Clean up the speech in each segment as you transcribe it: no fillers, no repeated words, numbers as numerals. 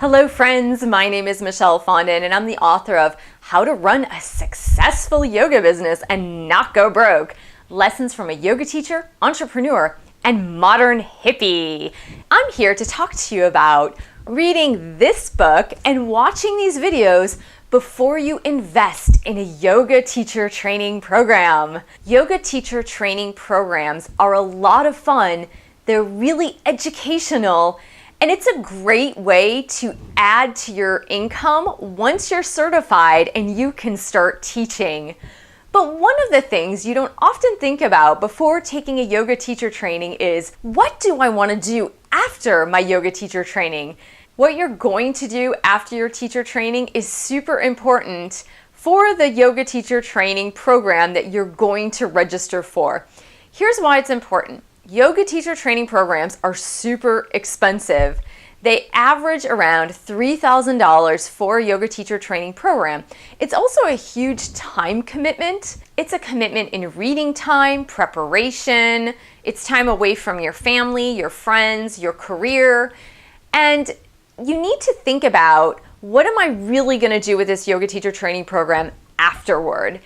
Hello friends, my name is Michelle Fondin and I'm the author of How to Run a Successful Yoga Business and Not Go Broke. Lessons from a yoga teacher, entrepreneur, and modern hippie. I'm here to talk to you about reading this book and watching these videos before you invest in a yoga teacher training program. Yoga teacher training programs are a lot of fun. They're really educational. And it's a great way to add to your income once you're certified and you can start teaching. But one of the things you don't often think about before taking a yoga teacher training is, what do I want to do after my yoga teacher training? What you're going to do after your teacher training is super important for the yoga teacher training program that you're going to register for. Here's why it's important. Yoga teacher training programs are super expensive. They average around $3,000 for a yoga teacher training program. It's also a huge time commitment. It's a commitment in reading time, preparation. It's time away from your family, your friends, your career. And you need to think about, what am I really going to do with this yoga teacher training program afterward?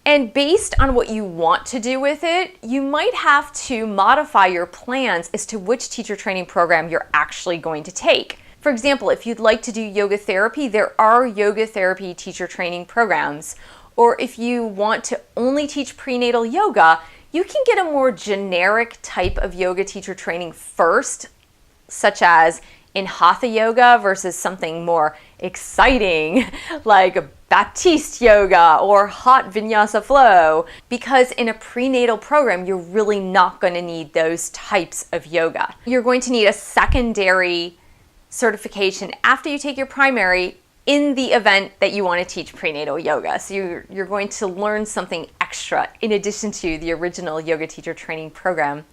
And based on what you want to do with it, you might have to modify your plans as to which teacher training program you're actually going to take. For example, if you'd like to do yoga therapy, there are yoga therapy teacher training programs. Or if you want to only teach prenatal yoga, you can get a more generic type of yoga teacher training first, such as in Hatha yoga versus something more exciting like Baptiste yoga or hot vinyasa flow, because in a prenatal program, you're really not going to need those types of yoga. You're going to need a secondary certification after you take your primary in the event that you want to teach prenatal yoga. So you're going to learn something extra in addition to the original yoga teacher training program.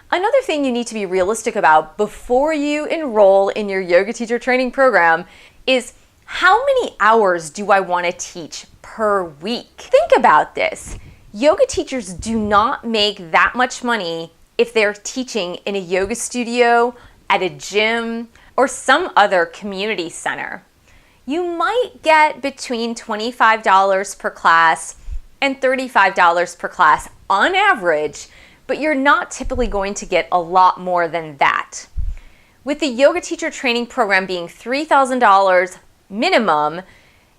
Another thing you need to be realistic about before you enroll in your yoga teacher training program is, how many hours do I want to teach per week? Think about this. Yoga teachers do not make that much money if they're teaching in a yoga studio, at a gym, or some other community center. You might get between $25 per class and $35 per class on average, but you're not typically going to get a lot more than that. With the yoga teacher training program being $3,000 minimum,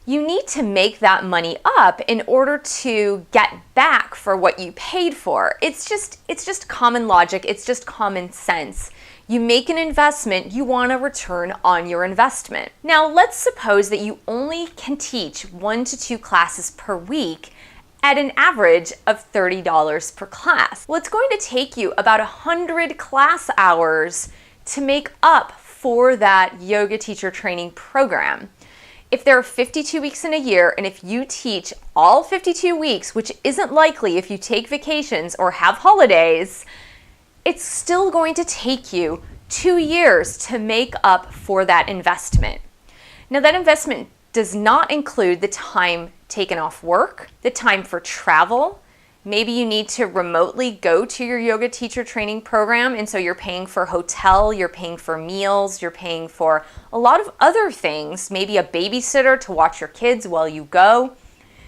you need to make that money up in order to get back for what you paid for. It's just common logic. It's just common sense. You make an investment, you want a return on your investment. Now, let's suppose that you only can teach 1 to 2 classes per week at an average of $30 per class. Well, it's going to take you about 100 class hours to make up for that yoga teacher training program. If there are 52 weeks in a year, and if you teach all 52 weeks, which isn't likely if you take vacations or have holidays, it's still going to take you 2 years to make up for that investment. Now, that investment does not include the time taken off work, the time for travel. Maybe you need to remotely go to your yoga teacher training program, and so you're paying for hotel, you're paying for meals, you're paying for a lot of other things, maybe a babysitter to watch your kids while you go.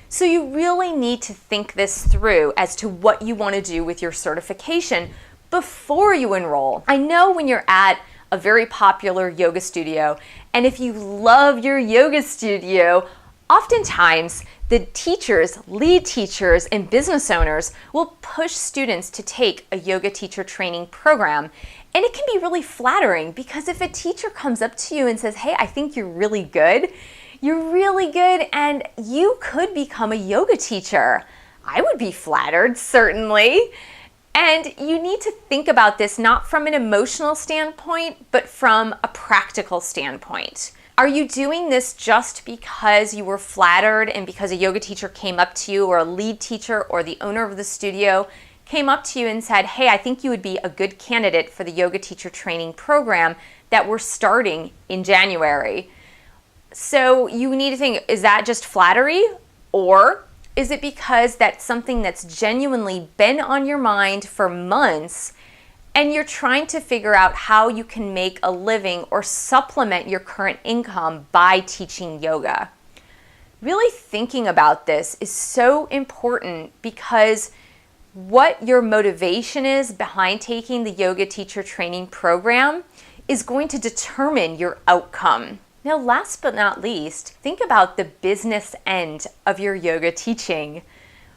So you really need to think this through as to what you want to do with your certification before you enroll. I know when you're at a very popular yoga studio, and if you love your yoga studio, oftentimes the teachers, lead teachers, and business owners will push students to take a yoga teacher training program. And it can be really flattering, because if a teacher comes up to you and says, hey, I think you're really good, and you could become a yoga teacher, I would be flattered, certainly. And you need to think about this not from an emotional standpoint, but from a practical standpoint. Are you doing this just because you were flattered and because a yoga teacher came up to you, or a lead teacher or the owner of the studio came up to you and said, hey, I think you would be a good candidate for the yoga teacher training program that we're starting in January? So you need to think, is that just flattery, or is it because that's something that's genuinely been on your mind for months and you're trying to figure out how you can make a living or supplement your current income by teaching yoga. Really thinking about this is so important because what your motivation is behind taking the yoga teacher training program is going to determine your outcome. Now, last but not least, think about the business end of your yoga teaching.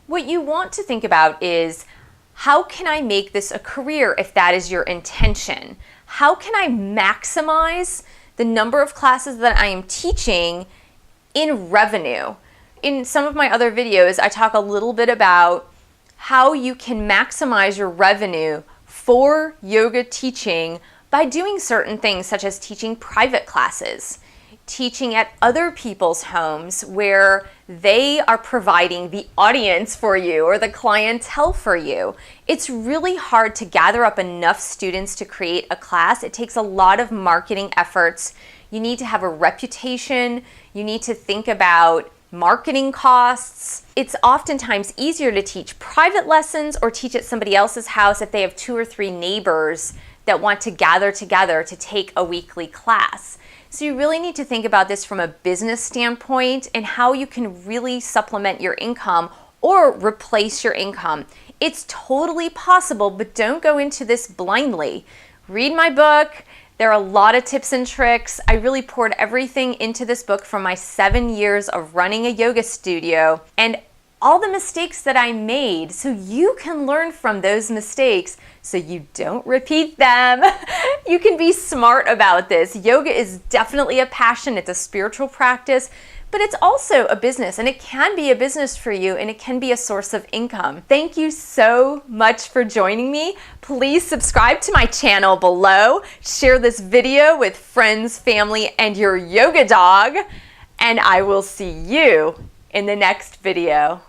What you want to think about is, how can I make this a career if that is your intention? How can I maximize the number of classes that I am teaching in revenue? In some of my other videos, I talk a little bit about how you can maximize your revenue for yoga teaching by doing certain things such as teaching private classes, teaching at other people's homes where they are providing the audience for you or the clientele for you. It's really hard to gather up enough students to create a class. It takes a lot of marketing efforts. You need to have a reputation. You need to think about marketing costs. It's oftentimes easier to teach private lessons or teach at somebody else's house if they have 2 or 3 neighbors that want to gather together to take a weekly class. So you really need to think about this from a business standpoint and how you can really supplement your income or replace your income. It's totally possible, but don't go into this blindly. Read my book. There are a lot of tips and tricks. I really poured everything into this book from my 7 years of running a yoga studio and all the mistakes that I made, so you can learn from those mistakes so you don't repeat them. You can be smart about this. Yoga is definitely a passion. It's a spiritual practice, but it's also a business, and it can be a business for you, and it can be a source of income. Thank you so much for joining me. Please subscribe to my channel below. Share this video with friends, family, and your yoga dog, and I will see you in the next video.